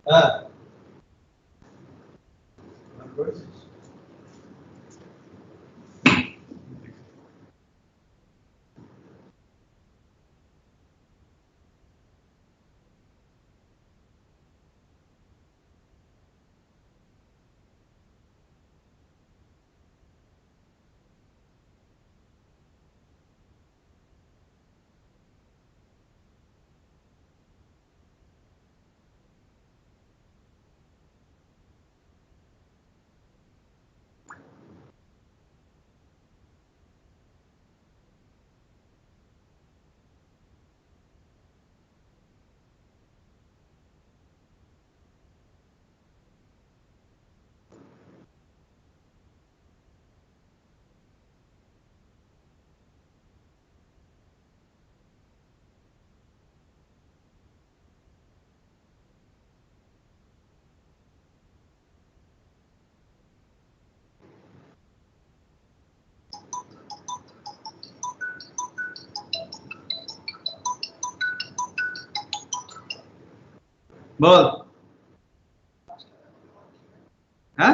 Ah. बोल हाँ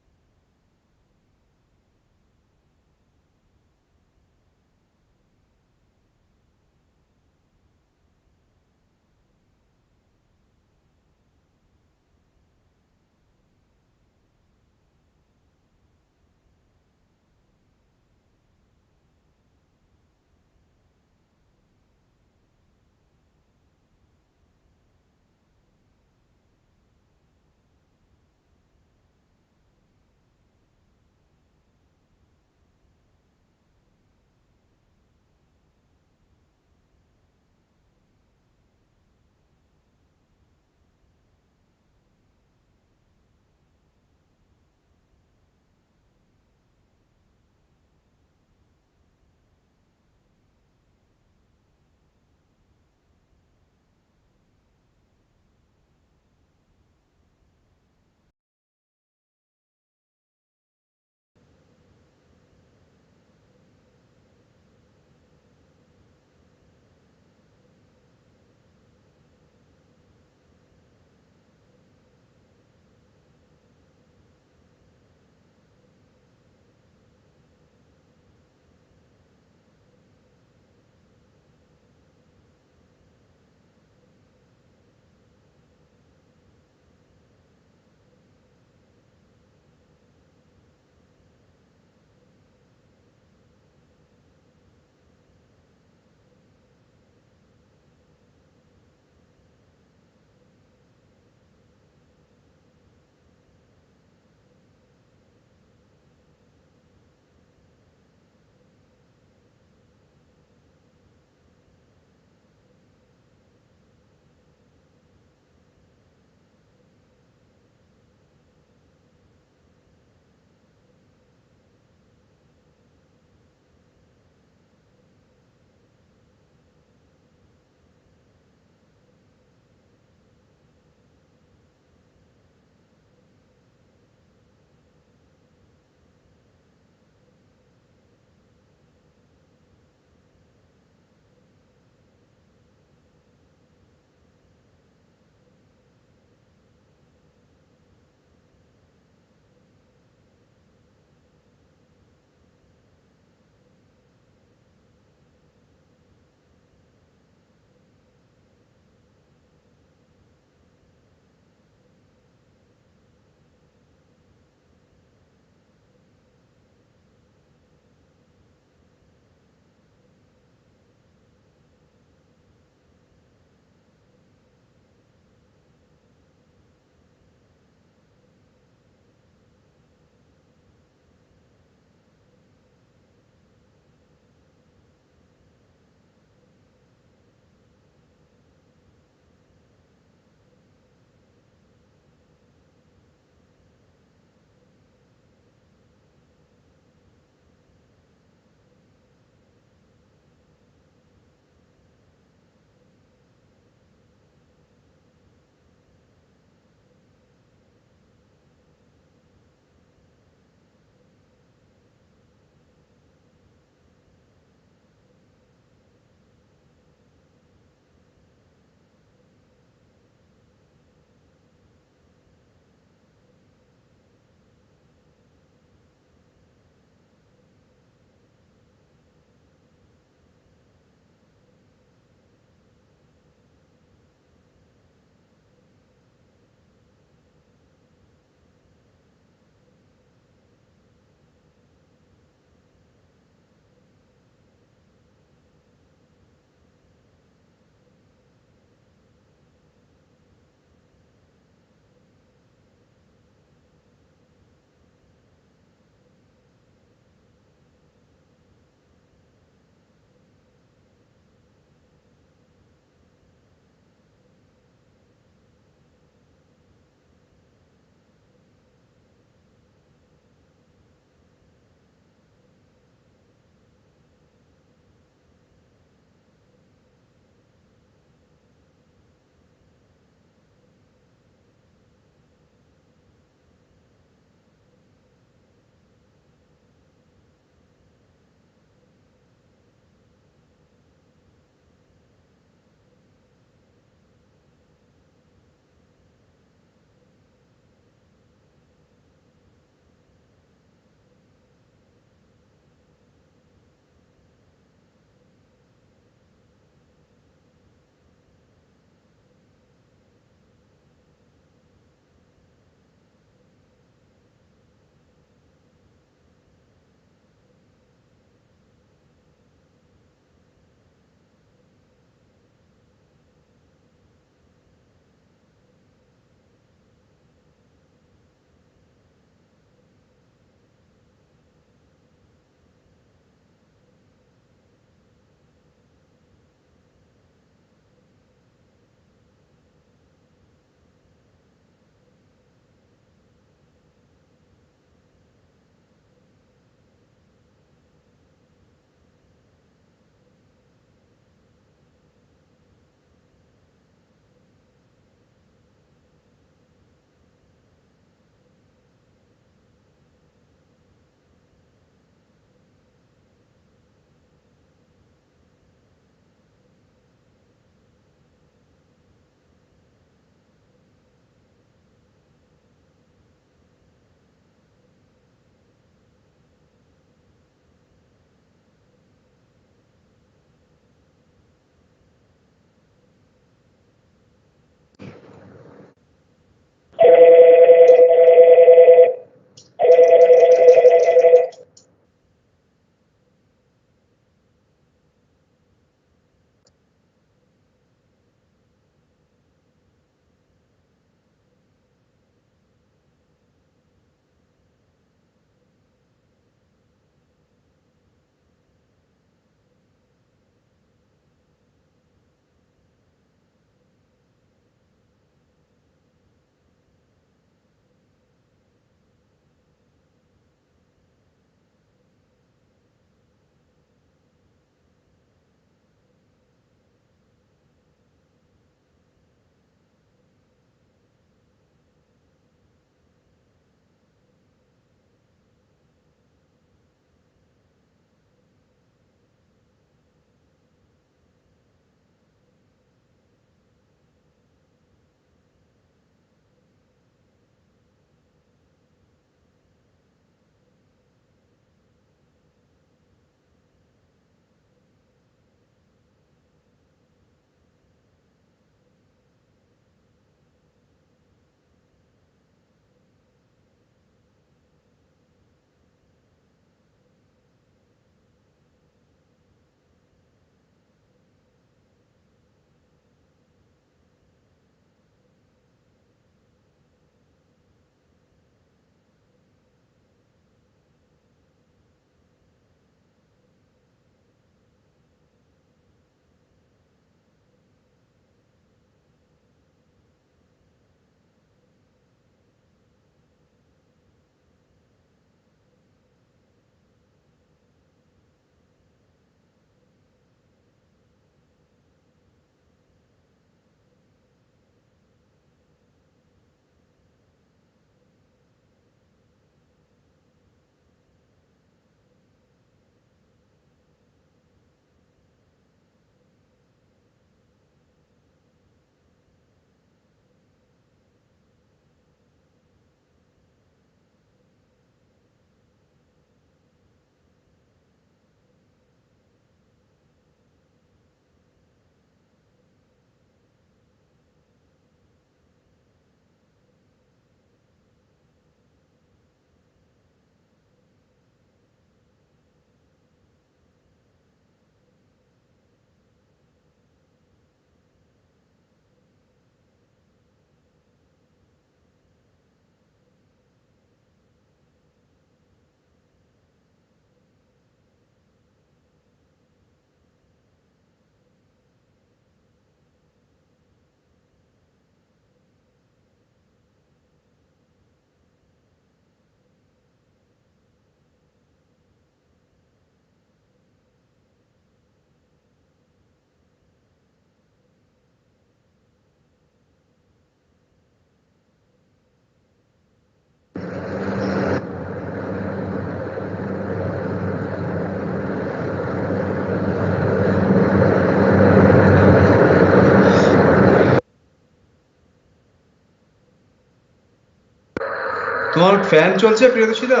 fan চলছে প্রিয়দর্শিদা?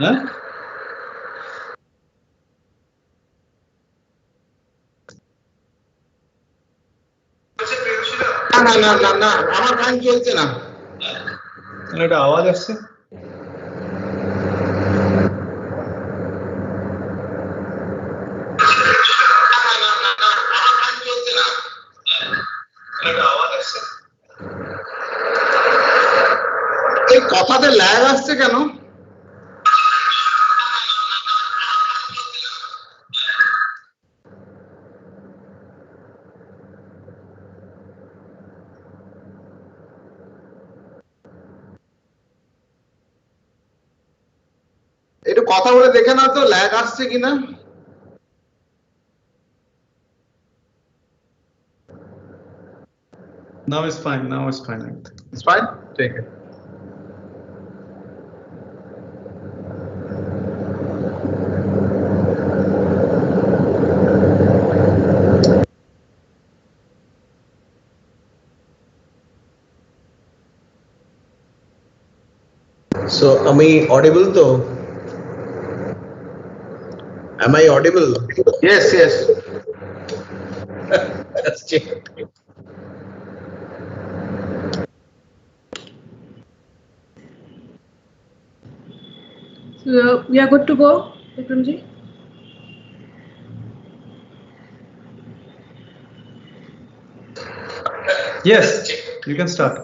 হ্যাঁ, না না না না, আমার ফ্যান চলছে না। একটা আওয়াজ আসছে। এই কথাতে ল্যাগ আসছে কেন? একটু কথা বলে দেখে না তো ল্যাগ আসছে কিনা। Now it's fine. Now it's fine. It's fine. Take it. So, am I audible though? Am I audible? Yes, yes. Let's check. So we are good to go, Vikramji? Yes, you can start.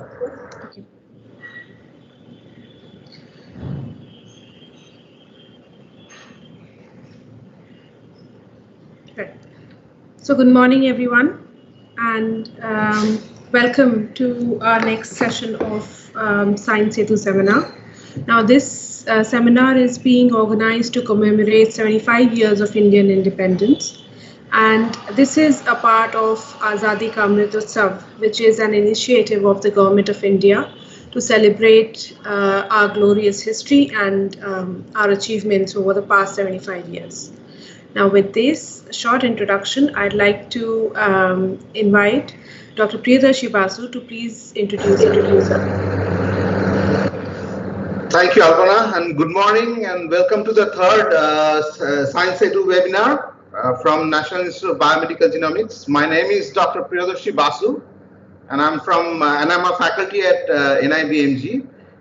Right. So good morning, everyone, and welcome to our next session of Science Setu seminar. Now, this seminar is being organized to commemorate 75 years of Indian independence. And this is a part of Azadi Ka Amrit Utsav, which is an initiative of the Government of India to celebrate our glorious history and our achievements over the past 75 years. Now, with this short introduction, I'd like to invite Dr. Priyadarshi Basu to please introduce her. Thank you, Alpana, and good morning and welcome to the third Science Setu webinar from National Institute of Biomedical Genomics. My name is Dr. Priyadarshi Basu, and I'm a faculty at NIBMG.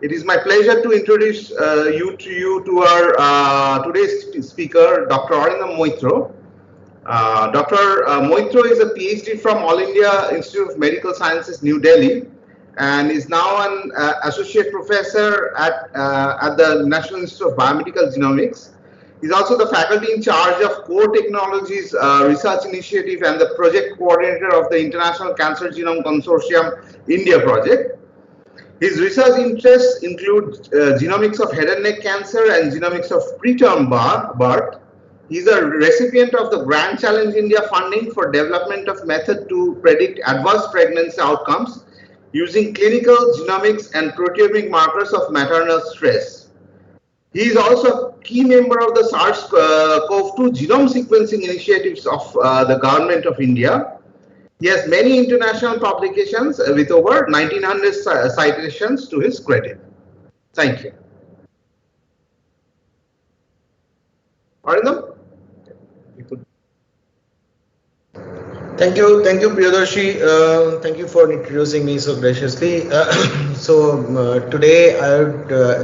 It is my pleasure to introduce you to our today's speaker, Dr. Arindam Moitro. Dr. Moitro is a PhD from All India Institute of Medical Sciences, New Delhi, and is now an associate professor at the National Institute of Biomedical Genomics. He's also the faculty in charge of Core Technologies Research Initiative and the project coordinator of the International Cancer Genome Consortium India project. His research interests include genomics of head and neck cancer and genomics of preterm birth. He's a recipient of the Grand Challenge India funding for development of method to predict adverse pregnancy outcomes using clinical genomics and proteomic markers of maternal stress. He is also a key member of the SARS-CoV-2 genome sequencing initiatives of the Government of India. He has many international publications with over 1900 citations to his credit. Thank you. Arindam? Thank you, Priyadarshi. Thank you for introducing me so graciously. Today,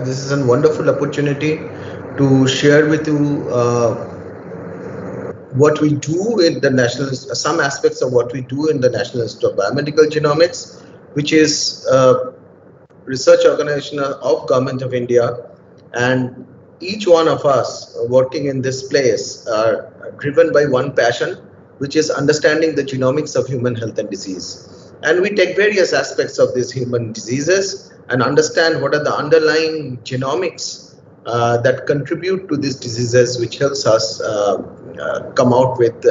this is a wonderful opportunity to share with you what we do in the some aspects of what we do in the National Institute of Biomedical Genomics, which is a research organization of Government of India, and each one of us working in this place are driven by one passion, which is understanding the genomics of human health and disease. And we take various aspects of these human diseases and understand what are the underlying genomics that contribute to these diseases, which helps us come out with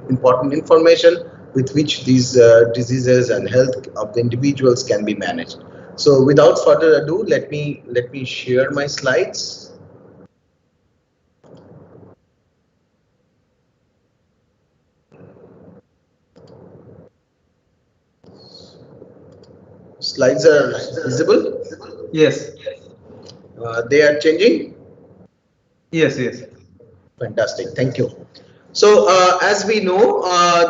important information with which these diseases and health of the individuals can be managed. So without further ado, let me share my slides. Slides are visible. Yes. They are changing. Yes. Yes. Fantastic. Thank you. So as we know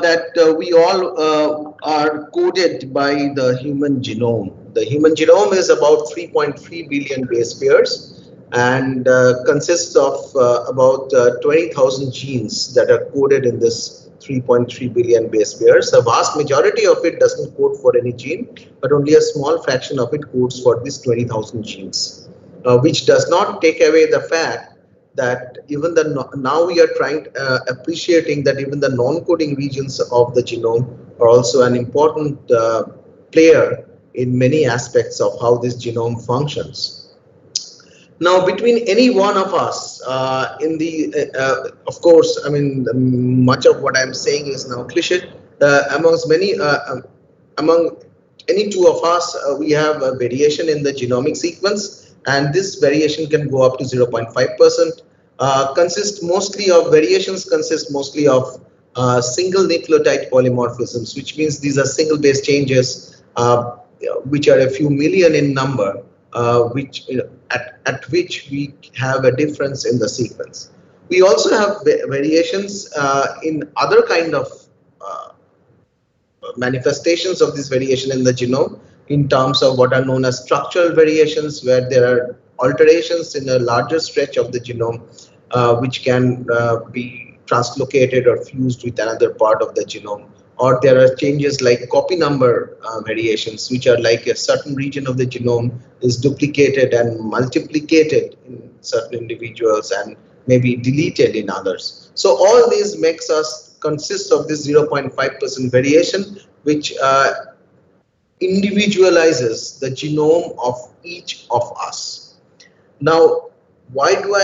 that we all are coded by the human genome. The human genome is about 3.3 billion base pairs and consists of about 20,000 genes that are coded in this 3.3 billion base pairs. A vast majority of it doesn't code for any gene, but only a small fraction of it codes for these 20,000 genes, which does not take away the fact that even the now we are trying appreciating that even the non-coding regions of the genome are also an important player in many aspects of how this genome functions. Now, between any one of us, of course, I mean, much of what I'm saying is now cliche. Among any two of us, we have a variation in the genomic sequence, and this variation can go up to 0.5%. Variations consist mostly of single nucleotide polymorphisms, which means these are single base changes, which are a few million in number, at which we have a difference in the sequence. We also have variations in other kind of manifestations of this variation in the genome in terms of what are known as structural variations, where there are alterations in a larger stretch of the genome, which can be translocated or fused with another part of the genome. Or there are changes like copy number variations, which are like a certain region of the genome is duplicated and multiplicated in certain individuals and maybe deleted in others. So all these makes us consist of this 0.5% variation, which individualizes the genome of each of us. Now, why do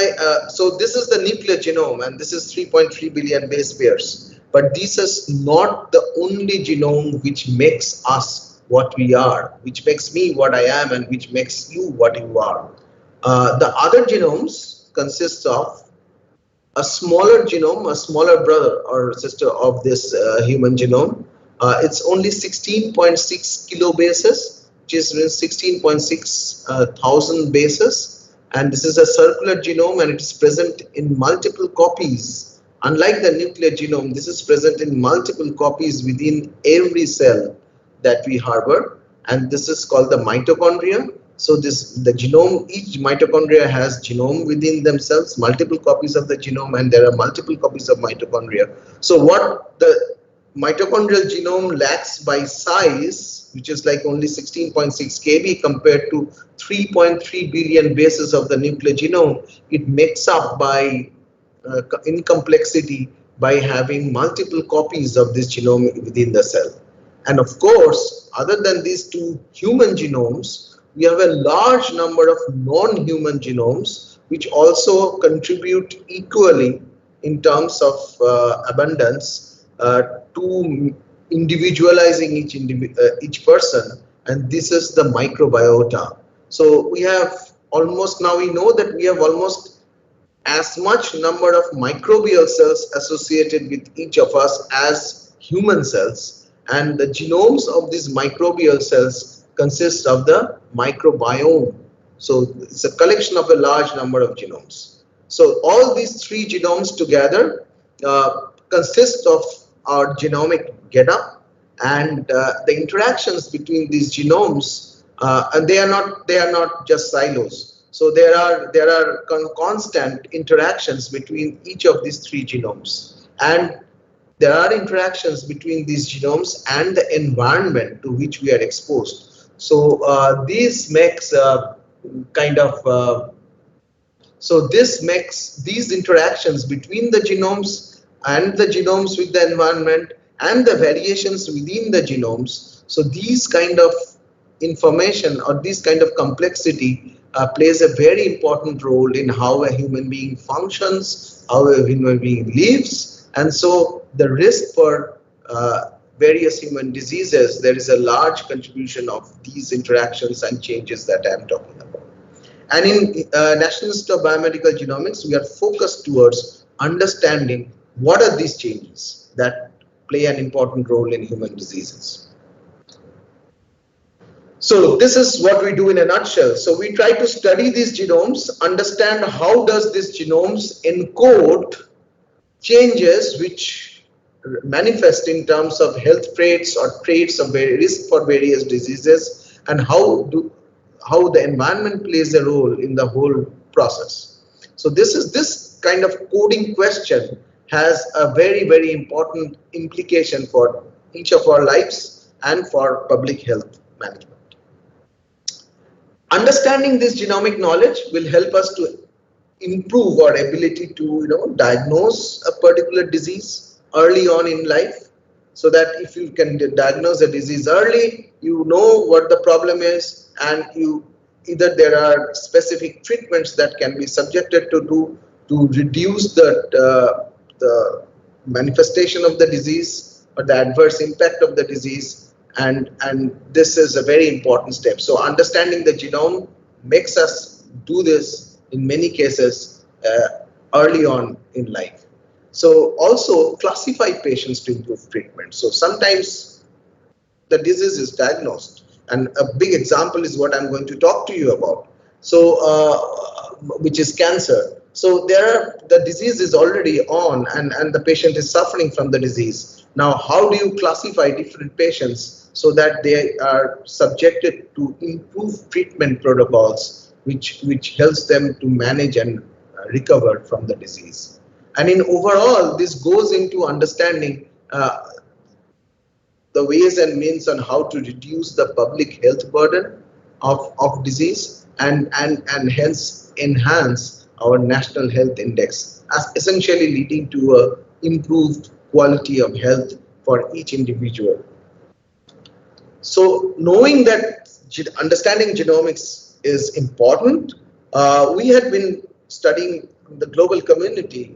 so this is the nuclear genome, and this is 3.3 billion base pairs. But this is not the only genome which makes us what we are, which makes me what I am, and which makes you what you are. The other genomes consist of a smaller genome, a smaller brother or sister of this human genome. It's only 16.6 kilobases, which is 16.6 thousand bases. And this is a circular genome, and it is present in multiple copies. Unlike the nuclear genome, this is present in multiple copies within every cell that we harbor, and this is called the mitochondria. So the genome, each mitochondria has genome within themselves, multiple copies of the genome, and there are multiple copies of mitochondria. So what the mitochondrial genome lacks by size, which is like only 16.6 kb compared to 3.3 billion bases of the nuclear genome, it makes up by in complexity by having multiple copies of this genome within the cell. And of course, other than these two human genomes, we have a large number of non-human genomes, which also contribute equally in terms of abundance to individualizing each person, and this is the microbiota. So we have almost, now we know that we have almost as much number of microbial cells associated with each of us as human cells, and the genomes of these microbial cells consist of the microbiome. So it's a collection of a large number of genomes. So all these three genomes together consist of our genomic getup, and the interactions between these genomes, and they are not just silos. So there are constant interactions between each of these three genomes, and there are interactions between these genomes and the environment to which we are exposed. So this makes this makes these interactions between the genomes and the genomes with the environment and the variations within the genomes. So these kind of information or this kind of complexity plays a very important role in how a human being functions, how a human being lives, and so the risk for various human diseases, there is a large contribution of these interactions and changes that I am talking about. And in National Institute of Biomedical Genomics, we are focused towards understanding what are these changes that play an important role in human diseases. So this is what we do in a nutshell. So we try to study these genomes, understand how does this genomes encode changes which manifest in terms of health traits or traits of risk for various diseases, and how the environment plays a role in the whole process. So this kind of coding question has a very important implication for each of our lives and for public health management. Understanding this genomic knowledge will help us to improve our ability to diagnose a particular disease early on in life, so that if you can diagnose a disease early, you know what the problem is, and either there are specific treatments that can be subjected to reduce the manifestation of the disease or the adverse impact of the disease. And this is a very important step. So understanding the genome makes us do this in many cases early on in life. So also classify patients to improve treatment. So sometimes the disease is diagnosed, and a big example is what I'm going to talk to you about. So which is cancer. So the disease is already on, and the patient is suffering from the disease. Now, how do you classify different patients so that they are subjected to improved treatment protocols, which helps them to manage and recover from the disease? And in overall, this goes into understanding the ways and means on how to reduce the public health burden of disease, and hence enhance our national health index, as essentially leading to a improved quality of health for each individual. So knowing that understanding genomics is important, we had been studying, the global community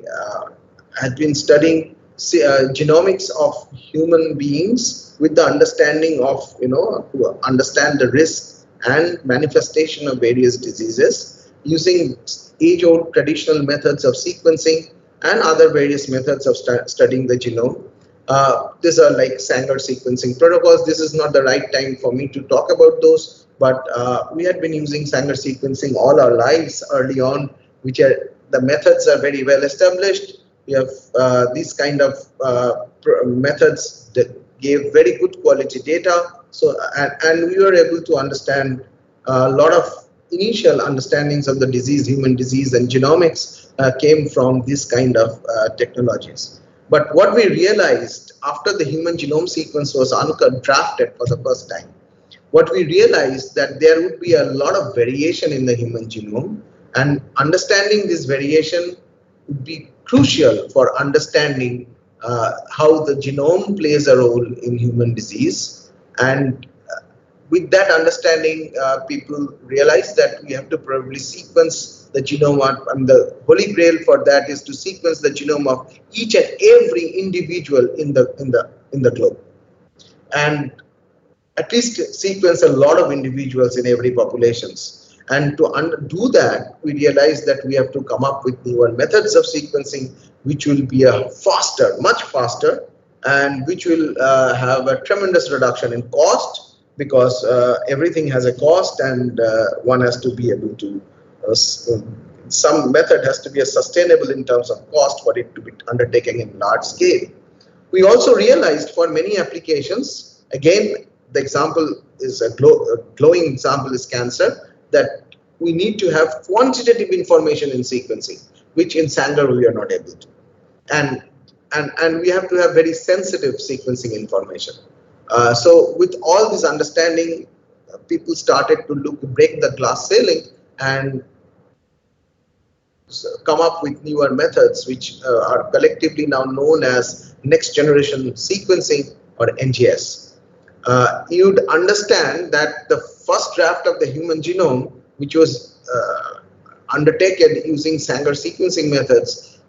had been studying genomics of human beings with the understanding of, to understand the risk and manifestation of various diseases using age-old traditional methods of sequencing and other various methods of studying the genome. These are like Sanger sequencing protocols. This is not the right time for me to talk about those, but we had been using Sanger sequencing all our lives early on, which are, the methods are very well established. We have these kind of methods that gave very good quality data. So, and we were able to understand a lot of initial understandings of the disease, human disease, and genomics came from this kind of technologies. But what we realized after the human genome sequence was drafted for the first time, what we realized that there would be a lot of variation in the human genome, and understanding this variation would be crucial for understanding how the genome plays a role in human disease. And with that understanding, people realize that we have to probably sequence the genome, and the holy grail for that is to sequence the genome of each and every individual in the globe, and at least sequence a lot of individuals in every populations. And to do that, we realized that we have to come up with newer methods of sequencing, which will be much faster, and which will have a tremendous reduction in cost, because everything has a cost, and one has to be able to, some method has to be sustainable in terms of cost for it to be undertaken in large scale. We also realized for many applications, again, the example is a glowing example is cancer, that we need to have quantitative information in sequencing, which in Sanger we are not able to. And we have to have very sensitive sequencing information. So with all this understanding, people started to break the glass ceiling and come up with newer methods, which are collectively now known as next generation sequencing, or NGS. You'd understand that the first draft of the human genome, which was undertaken using Sanger sequencing methods,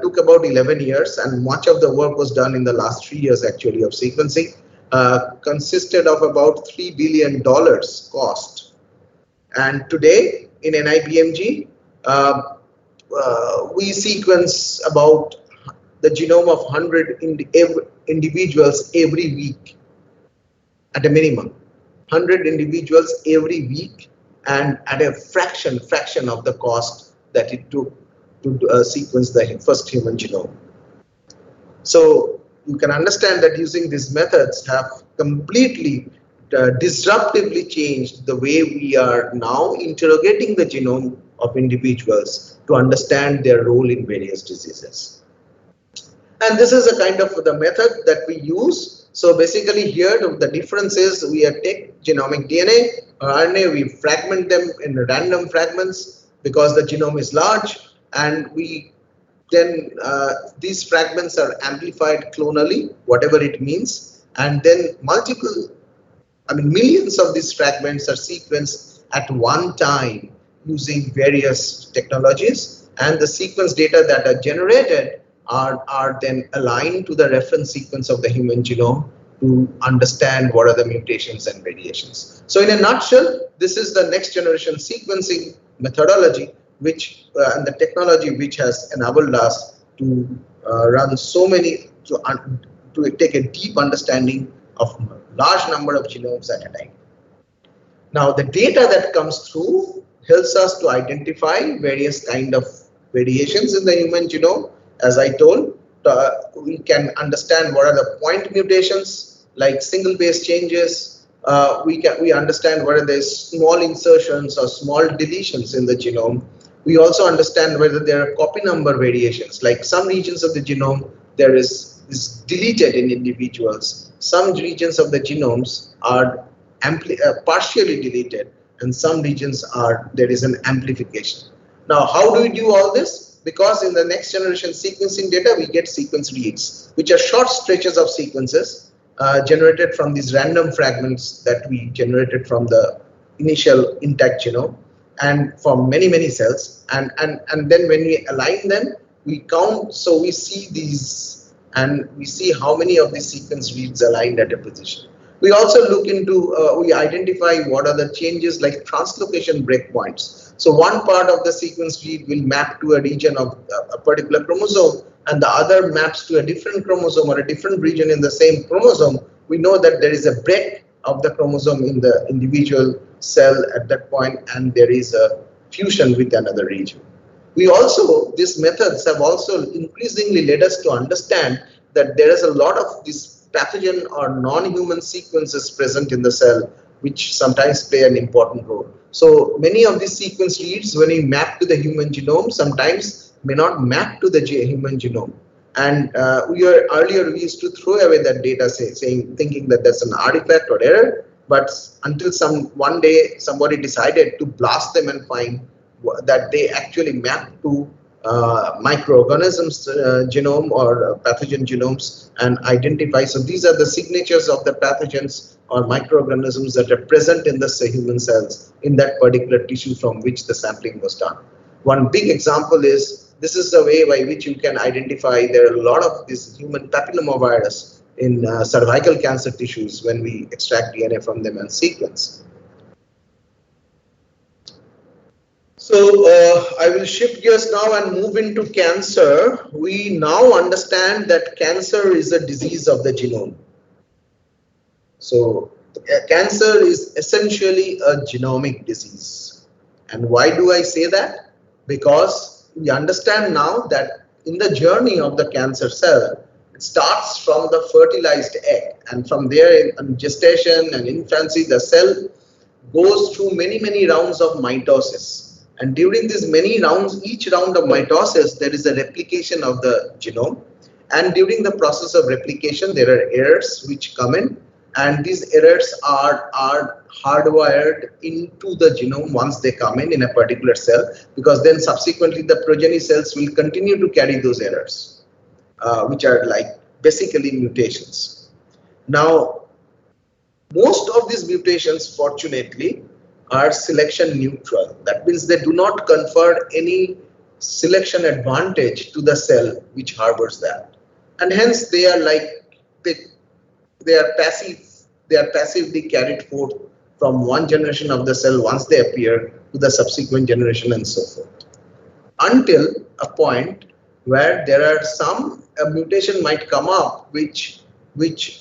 took about 11 years, and much of the work was done in the last 3 years actually of sequencing, consisted of about $3 billion cost. And today in NIPMG, we sequence about the genome of 100 individuals every week at a minimum. 100 individuals every week, and at a fraction of the cost that it took to sequence the first human genome. So you can understand that using these methods have completely disruptively changed the way we are now interrogating the genome of individuals to understand their role in various diseases. And this is a kind of the method that we use. So basically here the difference is we take genomic DNA or RNA, we fragment them in random fragments because the genome is large, and we then these fragments are amplified clonally, whatever it means, and then millions of these fragments are sequenced at one time using various technologies, and the sequence data that are generated are then aligned to the reference sequence of the human genome to understand what are the mutations and variations. So in a nutshell, this is the next generation sequencing methodology which and the technology which has enabled us to run so many, to take a deep understanding of large number of genomes at a time. Now the data that comes through helps us to identify various kind of variations in the human genome. As I told, we can understand what are the point mutations like single base changes. We understand whether there's small insertions or small deletions in the genome. We also understand whether there are copy number variations, like some regions of the genome there is deleted in individuals. Some regions of the genomes are partially deleted, and some regions there is an amplification. Now, how do we do all this? Because in the next generation sequencing data, we get sequence reads, which are short stretches of sequences generated from these random fragments that we generated from the initial intact genome and from many cells. And then when we align them, we count, so we see these and we see how many of these sequence reads aligned at a position. We also look into, we identify what are the changes like translocation breakpoints. So one part of the sequence read will map to a region of a particular chromosome, and the other maps to a different chromosome or a different region in the same chromosome. We know that there is a break of the chromosome in the individual cell at that point, and there is a fusion with another region. We also, these methods have also increasingly led us to understand that there is a lot of these pathogen or non-human sequences present in the cell, which sometimes play an important role. So many of these sequence reads, when we map to the human genome, sometimes may not map to the human genome. And earlier we used to throw away that data, thinking that that's an artifact or error. But until one day somebody decided to blast them and find that they actually map to microorganisms genome or pathogen genomes and identify. So these are the signatures of the pathogens or microorganisms that are present in the human cells in that particular tissue from which the sampling was done. One big example is, this is the way by which you can identify there are a lot of this human papillomavirus in cervical cancer tissues when we extract DNA from them and sequence. So I will shift gears now and move into cancer. We now understand that cancer is a disease of the genome. So cancer is essentially a genomic disease. And why do I say that? Because we understand now that in the journey of the cancer cell, it starts from the fertilized egg, and from there in gestation and infancy, the cell goes through many rounds of mitosis. And during these many rounds, each round of mitosis, there is a replication of the genome. And during the process of replication, there are errors which come in. And these errors are hardwired into the genome once they come in a particular cell, because then subsequently the progeny cells will continue to carry those errors, which are like basically mutations. Now, most of these mutations, fortunately, are selection neutral. That means they do not confer any selection advantage to the cell which harbors that, and hence they are like they are passive. They are passively carried forth from one generation of the cell once they appear to the subsequent generation and so forth, until a point where there are a mutation might come up which which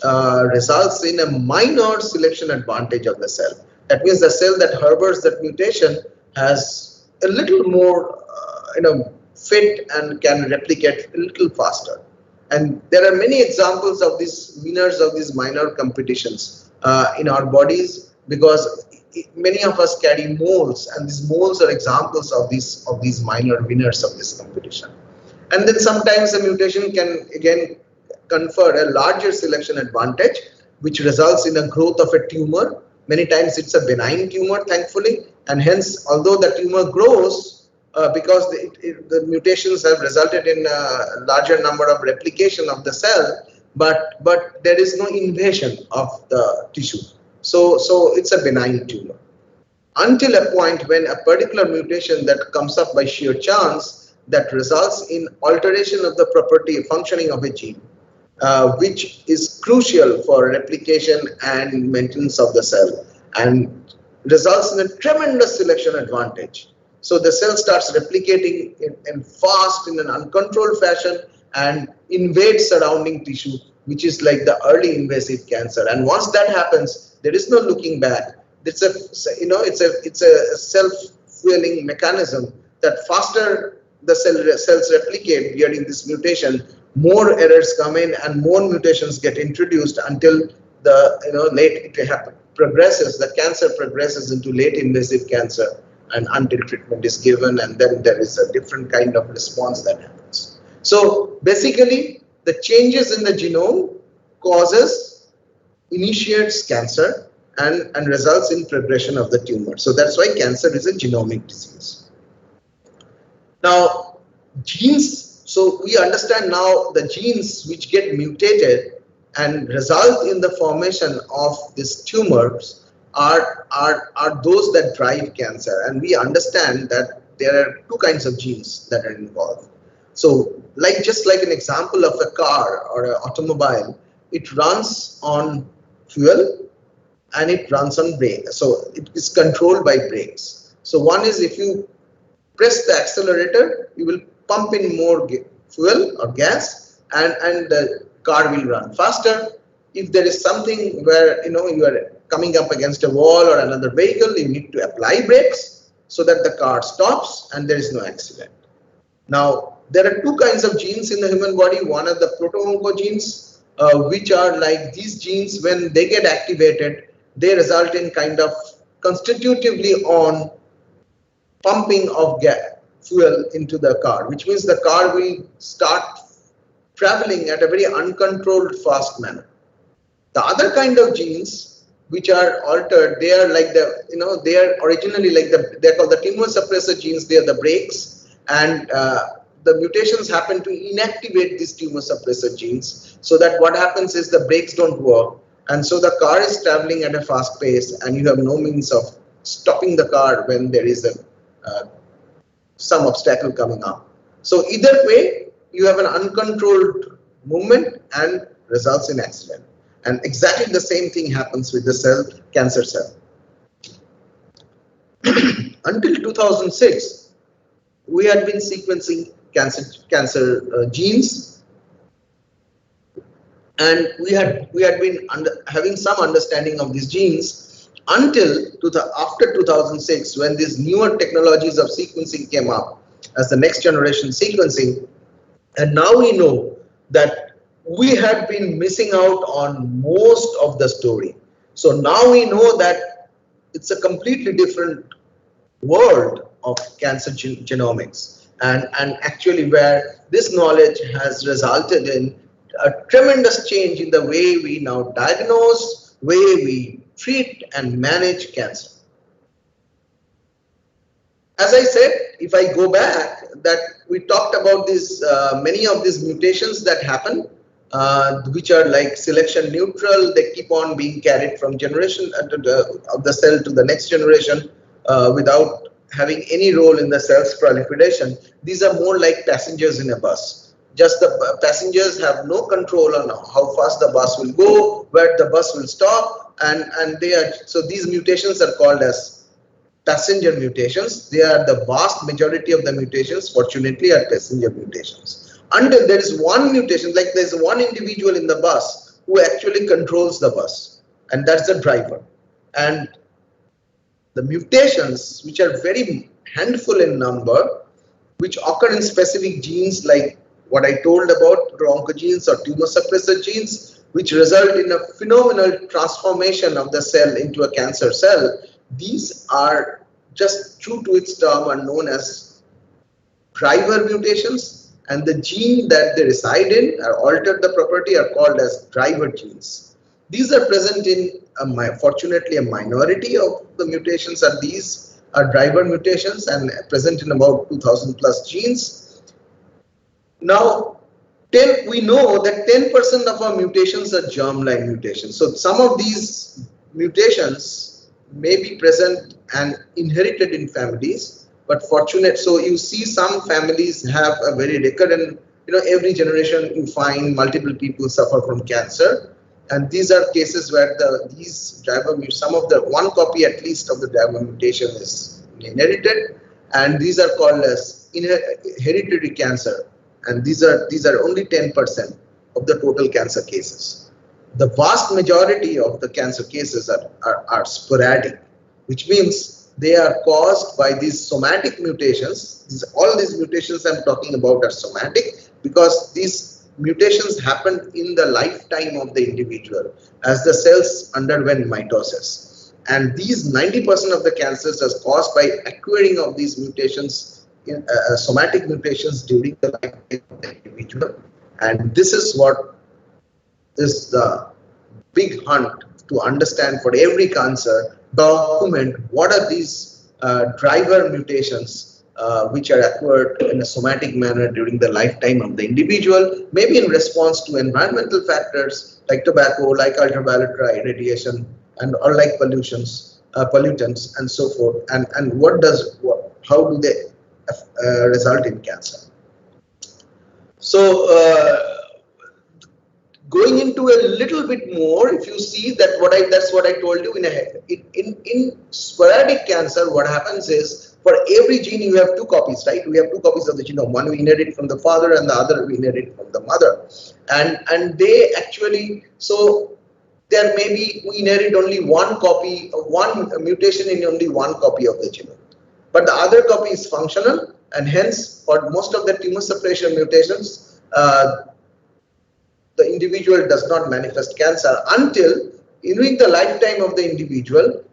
results in a minor selection advantage of the cell. That means the cell that harbors that mutation has a little more, fit and can replicate a little faster. And there are many examples of these winners of these minor competitions in our bodies, because many of us carry moles, and these moles are examples of these minor winners of this competition. And then sometimes the mutation can again confer a larger selection advantage, which results in a growth of a tumor. Many times it's a benign tumor, thankfully, and hence, although the tumor grows, because the mutations have resulted in a larger number of replication of the cell, but there is no invasion of the tissue. So it's a benign tumor. Until a point when a particular mutation that comes up by sheer chance that results in alteration of the property functioning of a gene, which is crucial for replication and maintenance of the cell, and results in a tremendous selection advantage. So the cell starts replicating in fast, in an uncontrolled fashion, and invades surrounding tissue, which is like the early invasive cancer. And once that happens, there is no looking back. It's a self-fueling mechanism that faster the cells replicate during this mutation, more errors come in and more mutations get introduced until the progresses. The cancer progresses into late invasive cancer, and until treatment is given, and then there is a different kind of response that happens. So basically, the changes in the genome initiates cancer and results in progression of the tumor. So that's why cancer is a genomic disease. Now, genes, so we understand now the genes which get mutated and result in the formation of these tumors are those that drive cancer. And we understand that there are two kinds of genes that are involved. So just like an example of a car or an automobile, it runs on fuel and it runs on brakes. So it is controlled by brakes. So one is, if you press the accelerator, you will pump in more fuel or gas, and the car will run faster. If there is something where you are coming up against a wall or another vehicle, you need to apply brakes so that the car stops and there is no accident. Now, there are two kinds of genes in the human body. One are the proto-oncogenes, which are like these genes. When they get activated, they result in kind of constitutively on pumping of fuel into the car, which means the car will start traveling at a very uncontrolled, fast manner. The other kind of genes which are altered, they are like they are originally like they're called the tumor suppressor genes. They are the brakes, and the mutations happen to inactivate these tumor suppressor genes, so that what happens is the brakes don't work, and so the car is traveling at a fast pace, and you have no means of stopping the car when there is some obstacle coming up. So either way, you have an uncontrolled movement and results in accident. And exactly the same thing happens with the cancer cell. Until 2006, we had been sequencing cancer genes, and we had been having some understanding of these genes until after 2006, when these newer technologies of sequencing came up as the next generation sequencing, and now we know that we had been missing out on most of the story. So now we know that it's a completely different world of cancer genomics, and actually where this knowledge has resulted in a tremendous change in the way we now diagnose, way we treat and manage cancer. As I said, if I go back, that we talked about this, many of these mutations that happen, which are like selection neutral. They keep on being carried from generation of the cell to the next generation without having any role in the cell's proliferation. These are more like passengers in a bus. Just the passengers have no control on how fast the bus will go, where the bus will stop, and so these mutations are called as passenger mutations. They are the vast majority of the mutations, fortunately, are passenger mutations. Until there is one mutation, like there's one individual in the bus who actually controls the bus, and that's the driver. And the mutations, which are very handful in number, which occur in specific genes like what I told about oncogenes or tumor suppressor genes, which result in a phenomenal transformation of the cell into a cancer cell. These are, just true to its term, are known as driver mutations, and the gene that they reside in or alter the property are called as driver genes. These are present in, fortunately, a minority of the mutations are these are driver mutations and present in about 2000 plus genes. Now, we know that 10% of our mutations are germline mutations. So some of these mutations may be present and inherited in families, but fortunate. So you see some families have a very recurrent, every generation you find multiple people suffer from cancer. And these are cases where these driver, some of the one copy at least of the driver mutation is inherited, and these are called as hereditary cancer. And these are only 10% of the total cancer cases. The vast majority of the cancer cases are sporadic, which means they are caused by these somatic mutations. All these mutations I'm talking about are somatic because these mutations happen in the lifetime of the individual as the cells underwent mitosis. And these 90% of the cancers are caused by acquiring of these mutations, somatic mutations during the lifetime of the individual. And this is what is the big hunt to understand for every cancer, document what are these driver mutations which are acquired in a somatic manner during the lifetime of the individual, maybe in response to environmental factors like tobacco, like ultraviolet radiation, or like pollutants, and so forth. And how do they result in cancer? So going into a little bit more, if you see that that's what I told you. In sporadic cancer, what happens is, for every gene you have two copies, right? We have two copies of the genome. One we inherit from the father and the other we inherit from the mother. And they actually, so there may be, we inherit only one copy, one mutation in only one copy of the genome. But the other copy is functional, and hence for most of the tumor suppression mutations, the individual does not manifest cancer until during the lifetime of the individual,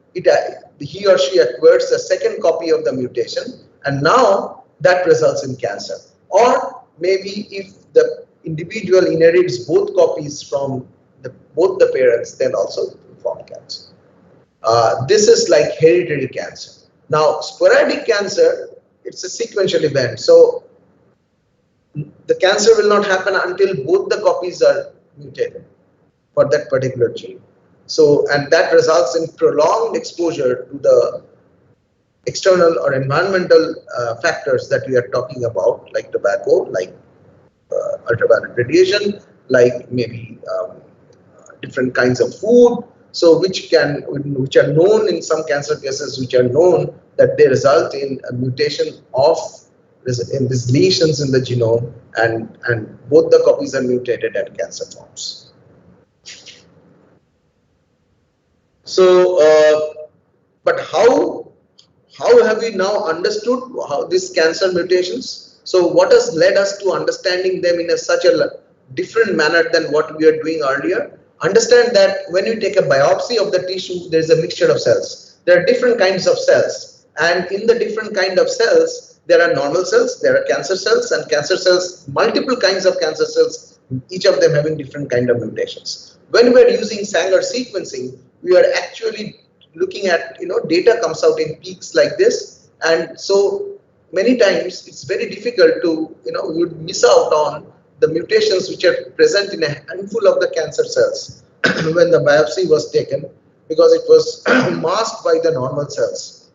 he or she acquires a second copy of the mutation, and now that results in cancer. Or maybe if the individual inherits both copies from both the parents, then also form cancer. This is like hereditary cancer. Now, sporadic cancer, it's a sequential event. So the cancer will not happen until both the copies are mutated for that particular gene. So, and that results in prolonged exposure to the external or environmental factors that we are talking about, like tobacco, like ultraviolet radiation, like maybe different kinds of food. So, which are known in some cancer cases, which are known that they result in a mutation in these lesions in the genome, and both the copies are mutated and cancer forms. So, but how have we now understood how these cancer mutations? So, what has led us to understanding them in such a different manner than what we are doing earlier? Understand that when you take a biopsy of the tissue, there is a mixture of cells. There are different kinds of cells, and in the different kind of cells, there are normal cells, there are cancer cells, and cancer cells, multiple kinds of cancer cells, each of them having different kind of mutations. When we are using Sanger sequencing, we are actually looking at, data comes out in peaks like this, and so many times it's very difficult to, you would miss out on the mutations which are present in a handful of the cancer cells when the biopsy was taken, because it was masked by the normal cells,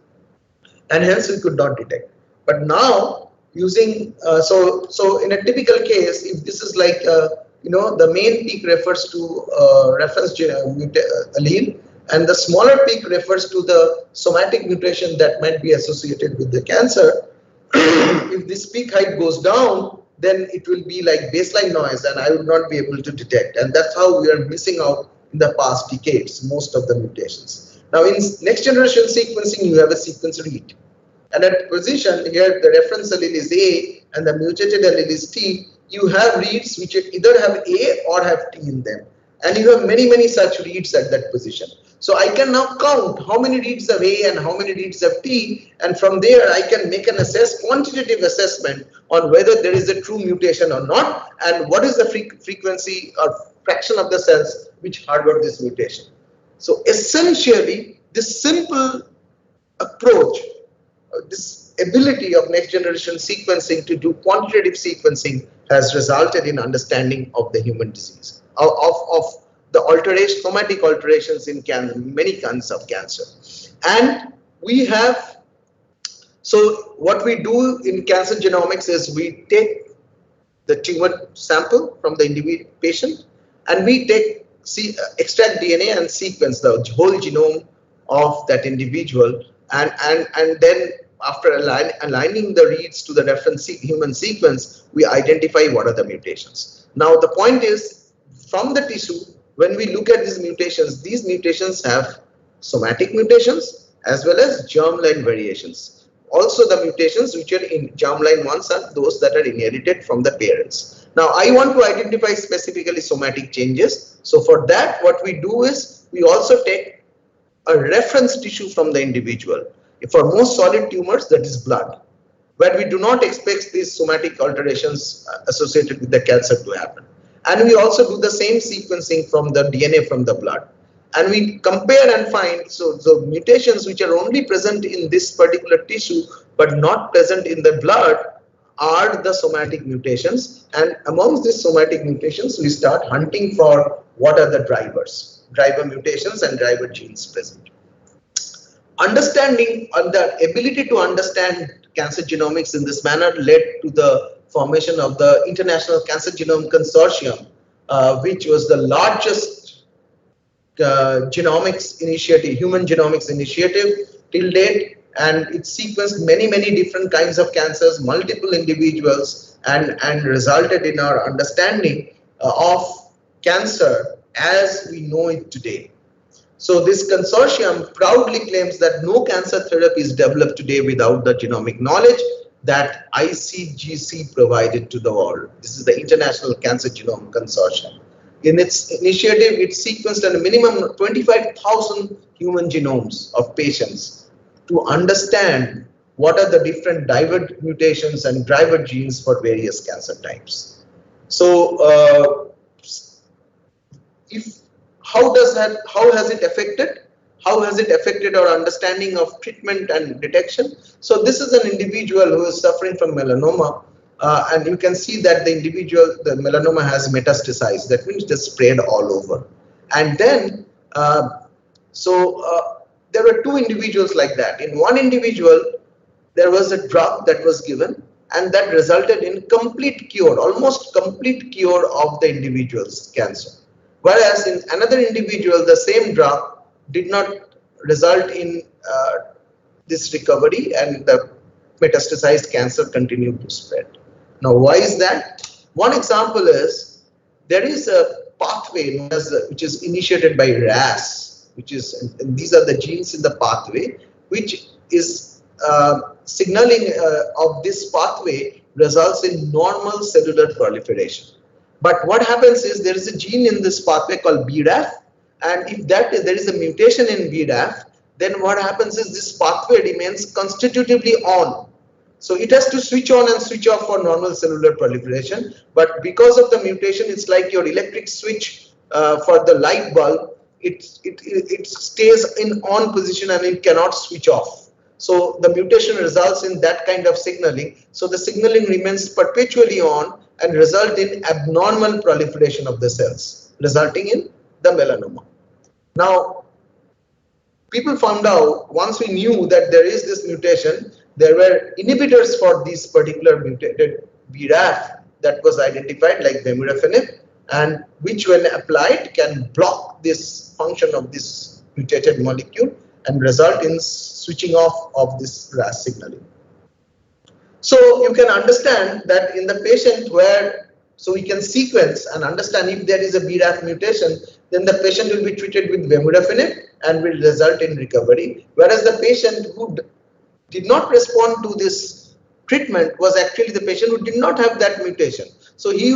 and hence we could not detect. But now using so in a typical case, if this is like the main peak refers to reference allele, and the smaller peak refers to the somatic mutation that might be associated with the cancer. If this peak height goes down, then it will be like baseline noise and I would not be able to detect. And that's how we are missing out in the past decades, most of the mutations. Now in next generation sequencing, you have a sequence read. And at position here, the reference allele is A and the mutated allele is T. You have reads which either have A or have T in them. And you have many such reads at that position. So I can now count how many reads have A and how many reads have T, and from there I can make an quantitative assessment on whether there is a true mutation or not, and what is the frequency or fraction of the cells which harbor this mutation. So essentially, this simple approach, this ability of next generation sequencing to do quantitative sequencing has resulted in understanding of the human disease, of the somatic alterations in many kinds of cancer. And we have, so what we do in cancer genomics is we take the tumor sample from the individual patient and we extract DNA and sequence the whole genome of that individual, and then after aligning the reads to the reference human sequence, we identify what are the mutations. Now the point is, from the tissue, when we look at these mutations have somatic mutations as well as germline variations. Also the mutations which are in germline ones are those that are inherited from the parents. Now I want to identify specifically somatic changes. So for that, what we do is we also take a reference tissue from the individual. For most solid tumors, that is blood, where we do not expect these somatic alterations associated with the cancer to happen. And we also do the same sequencing from the DNA from the blood. And we compare and find, so the mutations which are only present in this particular tissue but not present in the blood are the somatic mutations. And amongst these somatic mutations, we start hunting for what are the driver mutations and driver genes present. Understanding the ability to understand cancer genomics in this manner led to the formation of the International Cancer Genome Consortium, which was the largest genomics initiative, human genomics initiative till date, and it sequenced many different kinds of cancers, multiple individuals, and resulted in our understanding of cancer as we know it today. So this consortium proudly claims that no cancer therapy is developed today without the genomic knowledge that ICGC provided to the world. This is the International Cancer Genome Consortium. In its initiative, it sequenced a minimum of 25,000 human genomes of patients to understand what are the different driver mutations and driver genes for various cancer types. So, how has it affected our understanding of treatment and detection? So this is an individual who is suffering from melanoma, and you can see that the melanoma has metastasized. That means it is spread all over. And then, there were two individuals like that. In one individual, there was a drug that was given, and that resulted in complete cure, almost complete cure of the individual's cancer. Whereas in another individual, the same drug did not result in this recovery, and the metastasized cancer continued to spread. Now, why is that? One example is there is a pathway known as which is initiated by RAS, which is, and these are the genes in the pathway, which is signaling of this pathway results in normal cellular proliferation. But what happens is there is a gene in this pathway called BRAF, and if there is a mutation in BRAF, then what happens is this pathway remains constitutively on. So it has to switch on and switch off for normal cellular proliferation. But because of the mutation, it's like your electric switch for the light bulb. It stays in on position and it cannot switch off. So the mutation results in that kind of signaling. So the signaling remains perpetually on and result in abnormal proliferation of the cells, resulting in the melanoma. Now, people found out, once we knew that there is this mutation, there were inhibitors for this particular mutated BRAF that was identified, like vemurafenib, and which when applied can block this function of this mutated molecule and result in switching off of this RAS signaling. So you can understand that in the patient where, so we can sequence and understand if there is a BRAF mutation, then the patient will be treated with vemurafenib and will result in recovery. Whereas the patient who did not respond to this treatment was actually the patient who did not have that mutation. So he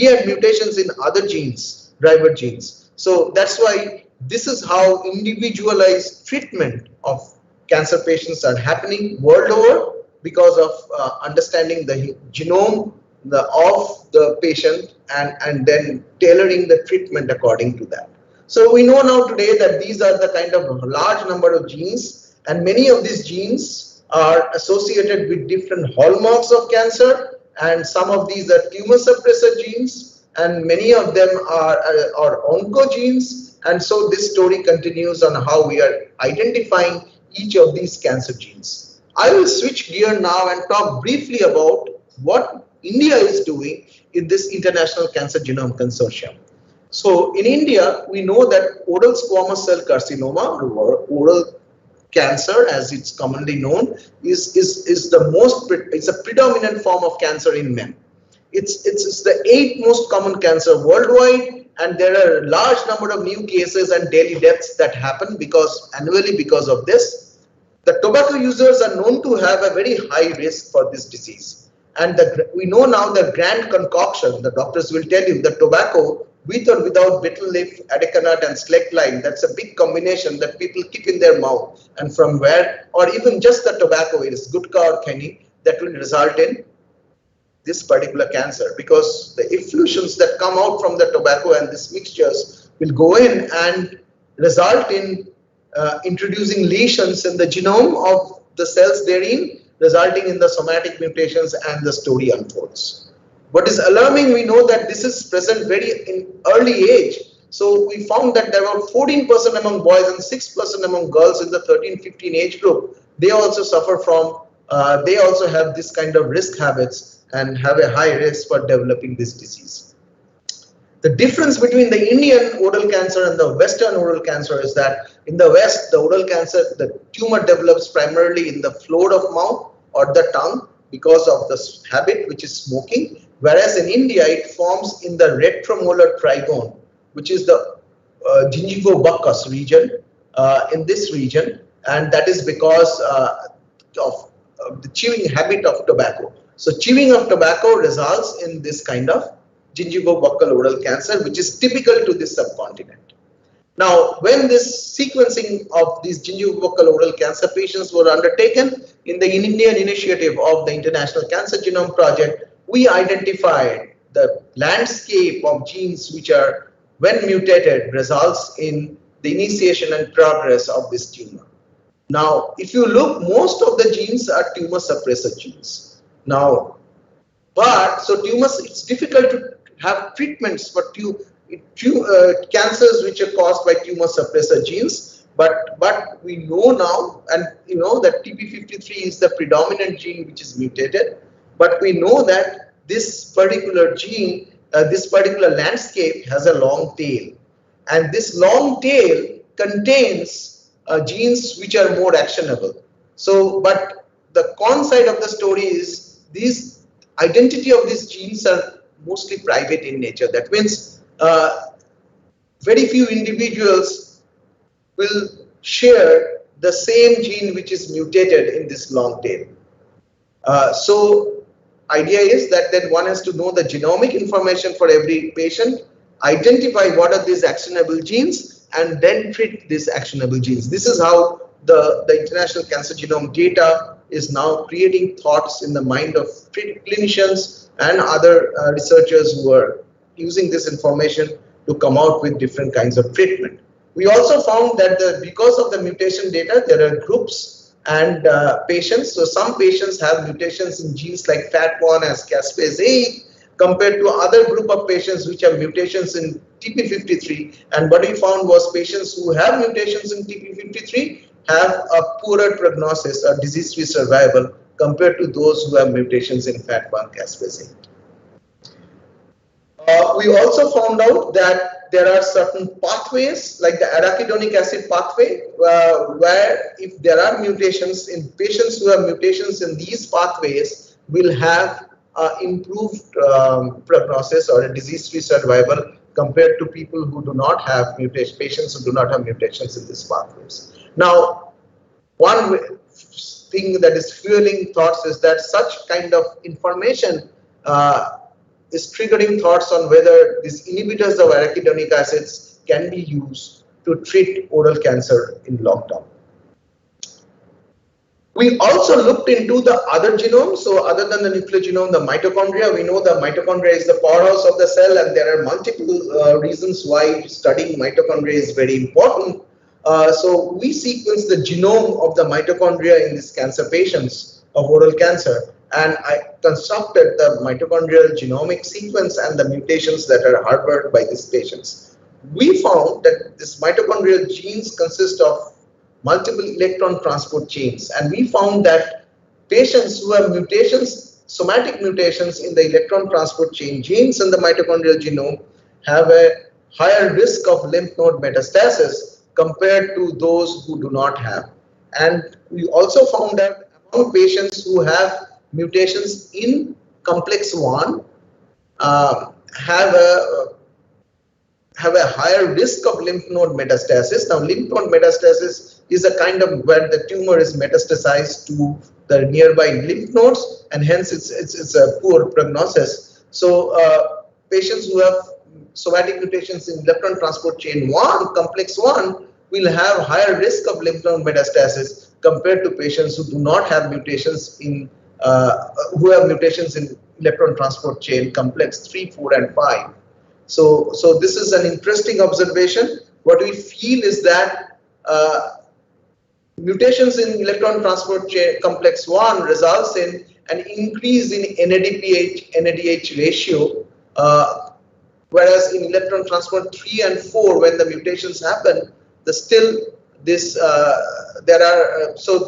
had mutations in other genes, driver genes. So that's why this is how individualized treatment of cancer patients are happening world over, because of understanding the genome of the patient and then tailoring the treatment according to that. So we know now today that these are the kind of large number of genes, and many of these genes are associated with different hallmarks of cancer, and some of these are tumor suppressor genes, and many of them are oncogenes. And so this story continues on how we are identifying each of these cancer genes. I will switch gear now and talk briefly about what India is doing in this International Cancer Genome Consortium. So in India, we know that oral squamous cell carcinoma, or oral cancer as it's commonly known, is a predominant form of cancer in men. It's the 8th most common cancer worldwide, and there are a large number of new cases and daily deaths that happen annually because of this. The tobacco users are known to have a very high risk for this disease. And we know now the grand concoction, the doctors will tell you, the tobacco with or without betel leaf, arecanut and slaked lime, that's a big combination that people keep in their mouth, and from where, or even just the tobacco, it is gutka or khenni, that will result in this particular cancer, because the effluents that come out from the tobacco and these mixtures will go in and result in introducing lesions in the genome of the cells therein, resulting in the somatic mutations, and the story unfolds. What is alarming, we know that this is present very in early age. So we found that there were 14% among boys and 6% among girls in the 13-15 age group. They also suffer from, they also have this kind of risk habits and have a high risk for developing this disease. The difference between the Indian oral cancer and the Western oral cancer is that in the West, the oral cancer, the tumor develops primarily in the floor of mouth or the tongue because of the habit, which is smoking. Whereas in India, it forms in the retromolar trigone, which is the gingivobuccal region, in this region, and that is because of the chewing habit of tobacco. So chewing of tobacco results in this kind of gingivobuccal oral cancer, which is typical to this subcontinent. Now, when this sequencing of these gingivobuccal oral cancer patients were undertaken in the Indian initiative of the International Cancer Genome Project, we identified the landscape of genes which are, when mutated, results in the initiation and progress of this tumor. Now, if you look, most of the genes are tumor suppressor genes. Now, so tumors, it's difficult to have treatments for cancers which are caused by tumor suppressor genes, but we know now, and you know that TP53 is the predominant gene which is mutated, but we know that this particular gene, this particular landscape has a long tail, and this long tail contains genes which are more actionable. So, but the con side of the story is these identity of these genes are mostly private in nature. That means very few individuals will share the same gene which is mutated in this long tail. So idea is that then one has to know the genomic information for every patient, identify what are these actionable genes, and then treat these actionable genes. This is how the International Cancer Genome data is now creating thoughts in the mind of clinicians and other researchers who are using this information to come out with different kinds of treatment. We also found that because of the mutation data, there are groups and patients. So some patients have mutations in genes like FAT1 as caspase 8 compared to other group of patients which have mutations in TP53. And what we found was patients who have mutations in TP53 have a poorer prognosis or disease-free survival compared to those who have mutations in FAT1 caspase 8. We also found out that there are certain pathways like the arachidonic acid pathway where if there are mutations in patients who have mutations in these pathways will have improved prognosis or a disease-free survival compared to people who do not have mutations, patients who do not have mutations in these pathways. Now, one thing that is fueling thoughts is that such kind of information is triggering thoughts on whether these inhibitors of arachidonic acids can be used to treat oral cancer in long term. We also looked into the other genomes. So other than the nucleogenome, the mitochondria, we know the mitochondria is the powerhouse of the cell, and there are multiple reasons why studying mitochondria is very important. So we sequenced the genome of the mitochondria in these cancer patients of oral cancer, and I constructed the mitochondrial genomic sequence and the mutations that are harbored by these patients. We found that these mitochondrial genes consist of multiple electron transport chains, and we found that patients who have mutations, somatic mutations in the electron transport chain genes in the mitochondrial genome have a higher risk of lymph node metastasis compared to those who do not have. And we also found that among patients who have mutations in complex 1 have a higher risk of lymph node metastasis. Now, lymph node metastasis is a kind of where the tumor is metastasized to the nearby lymph nodes, and hence it's a poor prognosis. So patients who have somatic mutations in electron transport chain 1, complex 1, will have higher risk of lymph node metastasis compared to patients who do not have mutations in who have mutations in electron transport chain complex 3, 4, and 5. So this is an interesting observation. What we feel is that mutations in electron transport chain complex 1 results in an increase in NADPH ratio, whereas in electron transport 3 and 4, when the mutations happen,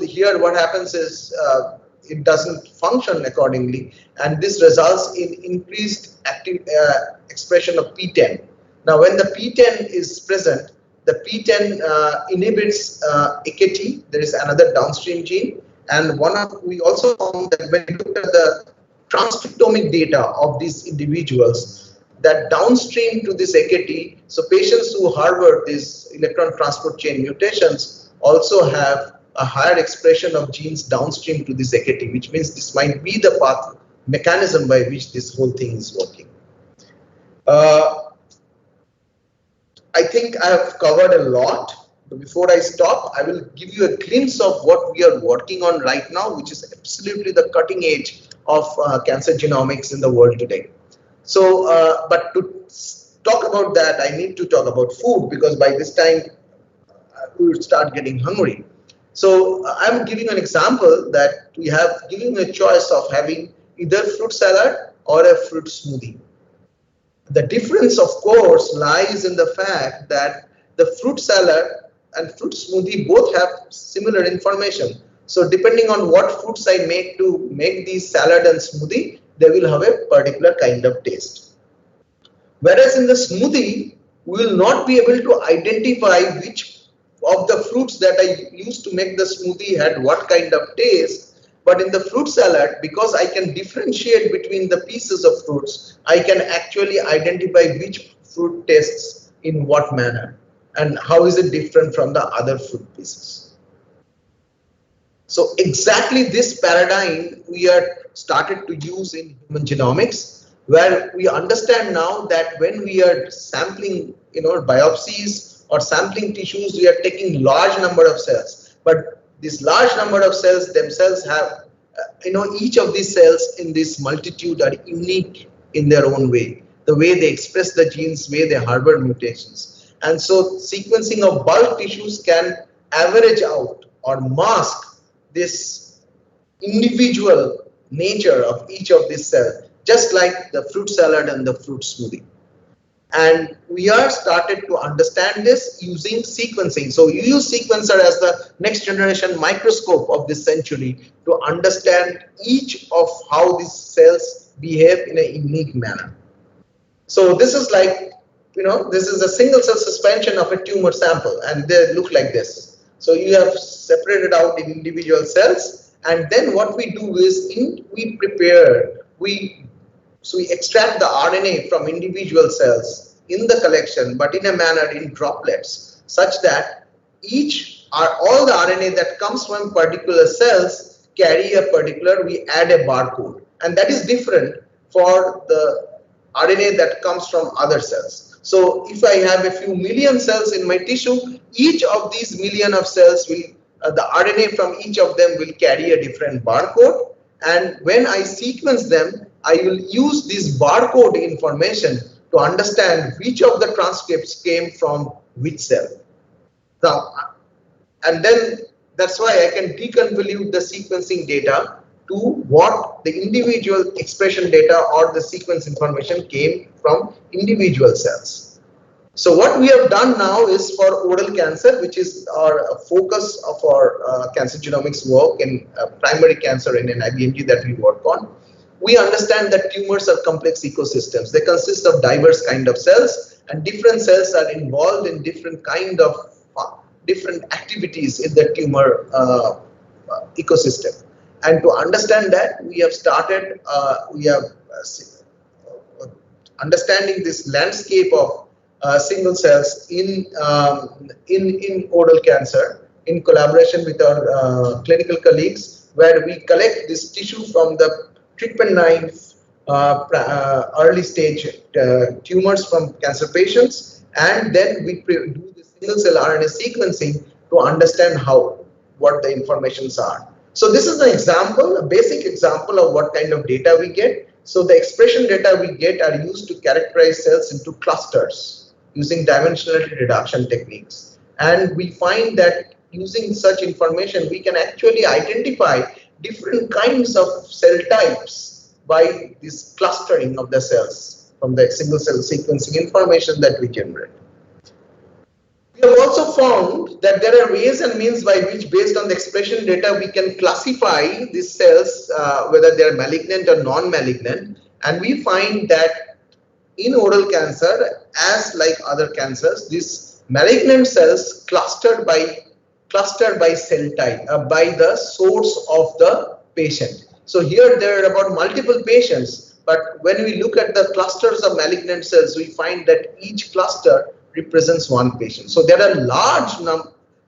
here what happens is it doesn't function accordingly, and this results in increased active expression of P10. Now, when the P10 is present, the P10 inhibits AKT. There is another downstream gene, and we also found that when we looked at the transcriptomic data of these individuals, that downstream to this AKT, so patients who harbor these electron transport chain mutations also have a higher expression of genes downstream to this AKT, which means this might be the path mechanism by which this whole thing is working. I think I have covered a lot, but before I stop, I will give you a glimpse of what we are working on right now, which is absolutely the cutting edge of cancer genomics in the world today. So, but to talk about that, I need to talk about food, because by this time we will start getting hungry. So I'm giving an example that we have given a choice of having either fruit salad or a fruit smoothie. The difference, of course, lies in the fact that the fruit salad and fruit smoothie both have similar information. So depending on what fruits I make to make these salad and smoothie, they will have a particular kind of taste. Whereas in the smoothie, we will not be able to identify which of the fruits that I used to make the smoothie had what kind of taste. But in the fruit salad, because I can differentiate between the pieces of fruits, I can actually identify which fruit tastes in what manner and how is it different from the other fruit pieces. So exactly this paradigm we are started to use in human genomics, where we understand now that when we are sampling, biopsies or sampling tissues, we are taking large number of cells, but this large number of cells themselves have, each of these cells in this multitude are unique in their own way, the way they express the genes, way they harbor mutations. And so sequencing of bulk tissues can average out or mask this individual nature of each of these cells, just like the fruit salad and the fruit smoothie. And we are started to understand this using sequencing. So you use sequencer as the next generation microscope of this century to understand each of how these cells behave in a unique manner. So this is like this is a single cell suspension of a tumor sample, and they look like this. So you have separated out in individual cells, and then what we do is we extract the RNA from individual cells in the collection, but in a manner in droplets, such that all the RNA that comes from particular cells carry we add a barcode, and that is different for the RNA that comes from other cells. So if I have a few million cells in my tissue, each of these million of cells will, the RNA from each of them will carry a different barcode, and when I sequence them, I will use this barcode information to understand which of the transcripts came from which cell. Now, and then that's why I can deconvolute the sequencing data to what the individual expression data or the sequence information came from individual cells. So what we have done now is for oral cancer, which is our focus of our cancer genomics work in primary cancer in an IBMG that we work on. We understand that tumors are complex ecosystems. They consist of diverse kind of cells, and different cells are involved in different kind of different activities in the tumor ecosystem. And to understand that, we have started, understanding this landscape of single cells in oral cancer in collaboration with our clinical colleagues, where we collect this tissue from the treatment-naive early stage tumors from cancer patients, and then we do the single cell RNA sequencing to understand what the informations are. So this is an example, a basic example of what kind of data we get. So the expression data we get are used to characterize cells into clusters using dimensionality reduction techniques. And we find that using such information, we can actually identify different kinds of cell types by this clustering of the cells from the single cell sequencing information that we generate. We have also found that there are ways and means by which, based on the expression data, we can classify these cells, whether they are malignant or non-malignant. And we find that in oral cancer, as like other cancers, these malignant cells clustered by cell type, by the source of the patient. So here there are about multiple patients, but when we look at the clusters of malignant cells, we find that each cluster represents one patient. So there are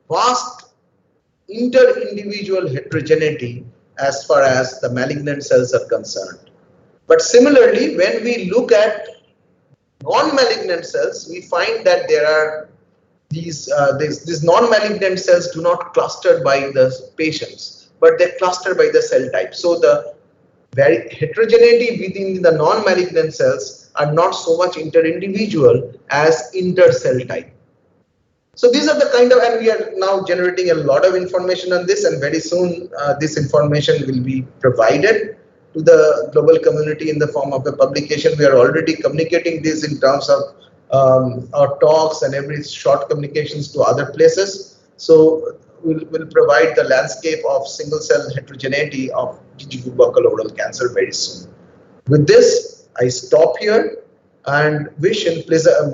vast inter-individual heterogeneity as far as the malignant cells are concerned. But similarly, when we look at non-malignant cells, we find that there are these non-malignant cells do not cluster by the patients, but they cluster by the cell type. So the very heterogeneity within the non-malignant cells are not so much inter-individual as inter-cell type. So these are the kind of, and we are now generating a lot of information on this, and very soon this information will be provided to the global community in the form of a publication. We are already communicating this in terms of our talks and every short communications to other places. So we'll provide the landscape of single cell heterogeneity of GG buccal oral cancer very soon. With this, I stop here and wish in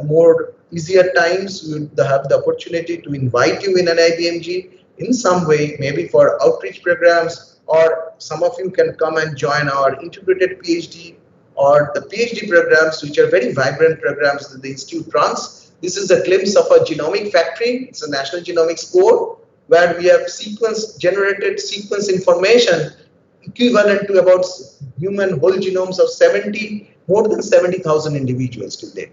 more easier times we would have the opportunity to invite you in an IBMG in some way, maybe for outreach programs, or some of you can come and join our integrated PhD or the PhD programs, which are very vibrant programs that the Institute runs. This is a glimpse of a genomic factory. It's a national genomics core where we have generated sequence information equivalent to about human whole genomes of more than 70,000 individuals today.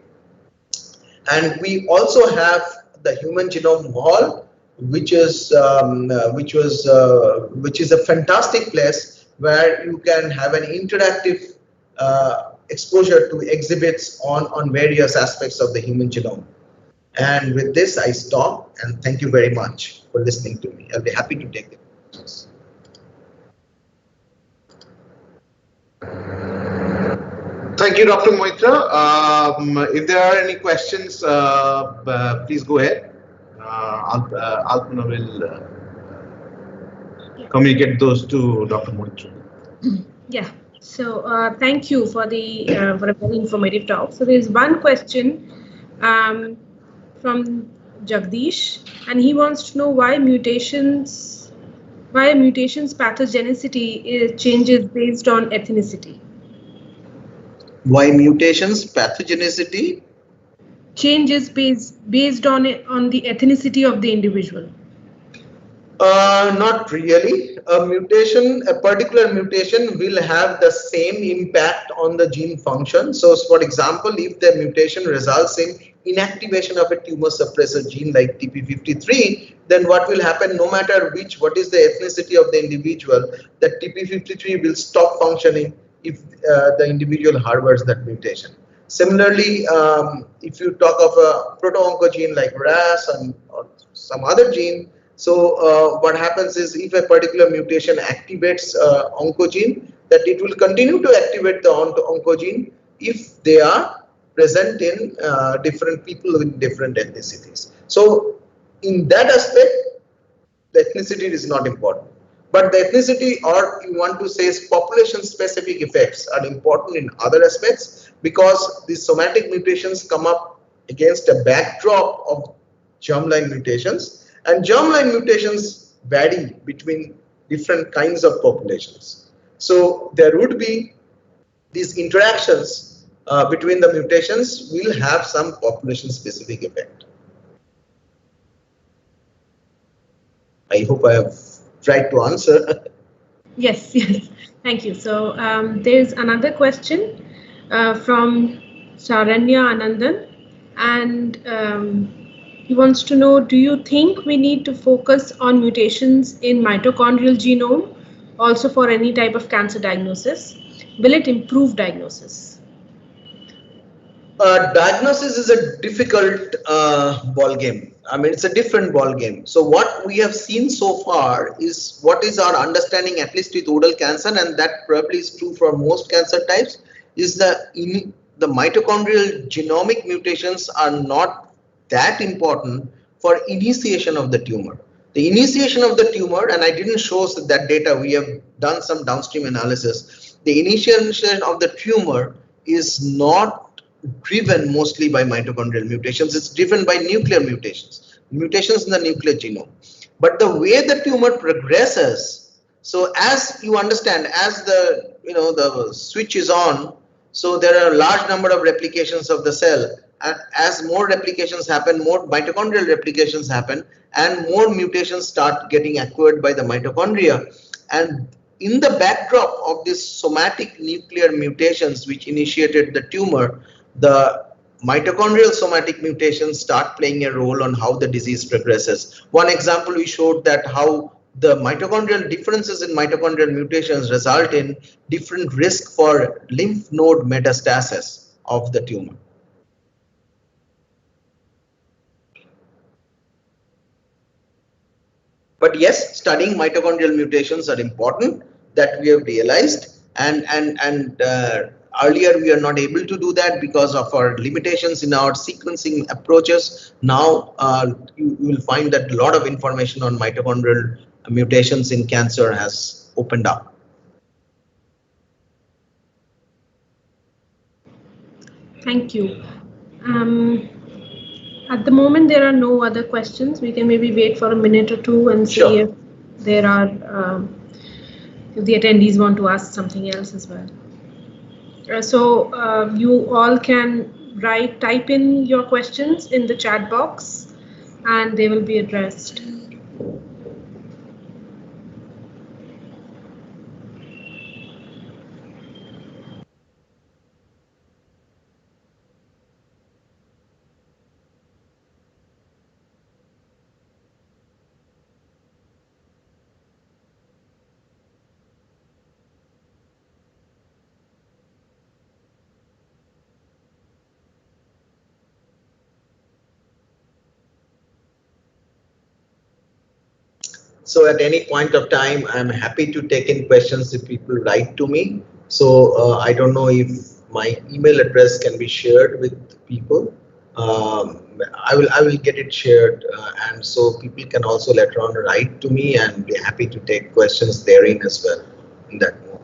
And we also have the Human Genome Hall, which is a fantastic place where you can have an interactive exposure to exhibits on various aspects of the human genome. And with this, I stop, and thank you very much for listening to me. I'll be happy to take the questions. Thank you, Dr. Moitra. If there are any questions, please go ahead. Alpana will communicate those to Dr. Moitra. Yeah. So thank you for a very informative talk. So there is one question from Jagdish, and he wants to know why mutations pathogenicity changes based on ethnicity. Why mutations pathogenicity Changes based on the ethnicity of the individual. Not really. A particular mutation will have the same impact on the gene function. So, for example, if the mutation results in inactivation of a tumor suppressor gene like TP53, then what will happen, no matter what is the ethnicity of the individual, that TP53 will stop functioning if the individual harbors that mutation. Similarly, if you talk of a proto-oncogene like RAS or some other gene, so what happens is if a particular mutation activates oncogene, that it will continue to activate the oncogene if they are present in different people with different ethnicities. So in that aspect, the ethnicity is not important. But the ethnicity, or you want to say population specific effects, are important in other aspects, because these somatic mutations come up against a backdrop of germline mutations. And germline mutations vary between different kinds of populations. So there would be these interactions between the mutations will have some population specific effect. I hope I have tried to answer. Yes, yes. Thank you. So there's another question from Saranya Anandan, and he wants to know, do you think we need to focus on mutations in mitochondrial genome also for any type of cancer diagnosis? Will it improve diagnosis? Diagnosis is a difficult ball game. I mean, it's a different ball game. So what we have seen so far is what is our understanding, at least with oral cancer, and that probably is true for most cancer types, is the mitochondrial genomic mutations are not that important for initiation of the tumor. The initiation of the tumor, and I didn't show that data, we have done some downstream analysis. The initiation of the tumor is not driven mostly by mitochondrial mutations. It's driven by nuclear mutations in the nuclear genome. But the way the tumor progresses, so as you understand, as the switch is on, so there are a large number of replications of the cell, and as more replications happen, more mitochondrial replications happen, and more mutations start getting acquired by the mitochondria. And in the backdrop of these somatic nuclear mutations which initiated the tumor, the mitochondrial somatic mutations start playing a role on how the disease progresses. One example, we showed that how the mitochondrial differences in mitochondrial mutations result in different risk for lymph node metastasis of the tumor. But yes, studying mitochondrial mutations are important, that we have realized, and earlier we are not able to do that because of our limitations in our sequencing approaches. Now you will find that a lot of information on mitochondrial mutations in cancer has opened up. Thank you. At the moment, there are no other questions. We can maybe wait for a minute or two and see Sure. if there are, if the attendees want to ask something else as well. So you all can type in your questions in the chat box, and they will be addressed. So at any point of time, I'm happy to take in questions if people write to me. So I don't know if my email address can be shared with people. I will get it shared, and so people can also later on write to me, and be happy to take questions therein as well in that mode.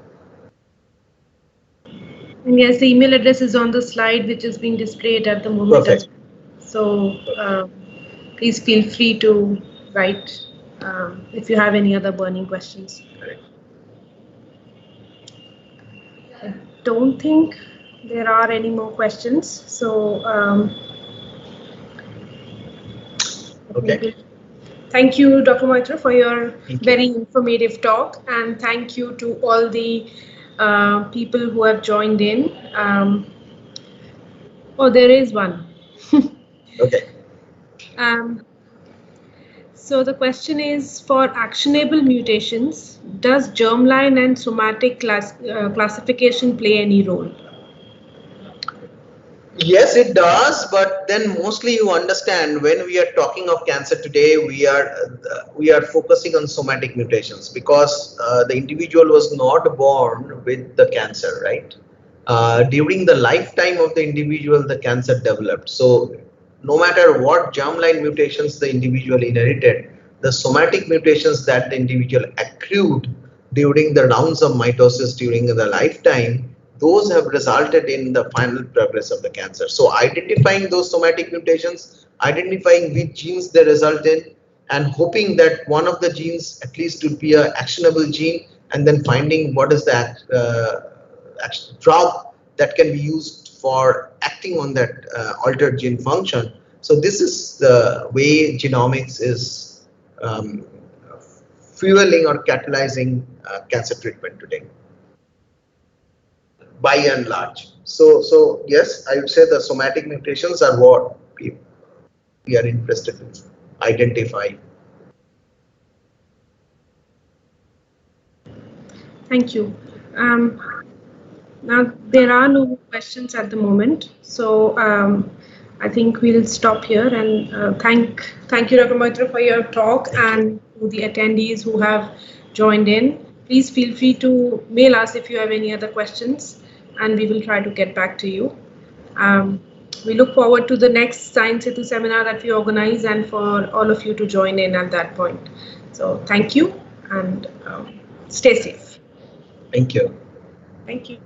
And yes, the email address is on the slide which is being displayed at the moment. Perfect. So please feel free to write if you have any other burning questions. I don't think there are any more questions. So Okay. Thank you, Dr. Moitra, for your very informative talk, and thank you to all the people who have joined in. Oh, there is one. Okay. So the question is, for actionable mutations, does germline and somatic classification play any role? Yes, it does, but then mostly you understand when we are talking of cancer today, we are focusing on somatic mutations because the individual was not born with the cancer, right? During the lifetime of the individual, the cancer developed. So no matter what germline mutations the individual inherited, the somatic mutations that the individual accrued during the rounds of mitosis during the lifetime, those have resulted in the final progress of the cancer. So identifying those somatic mutations, identifying which genes they result in, and hoping that one of the genes at least would be an actionable gene, and then finding what is that drug that can be used for acting on that altered gene function. So this is the way genomics is fueling or catalyzing cancer treatment today, by and large. So yes, I would say the somatic mutations are what we are interested in identify. Thank you. Now, there are no questions at the moment, so I think we'll stop here, and thank you, Dr. Moitra, for your talk, and to the attendees who have joined in. Please feel free to mail us if you have any other questions, and we will try to get back to you. We look forward to the next Science Setu seminar that we organize, and for all of you to join in at that point. So thank you, and stay safe. Thank you. Thank you.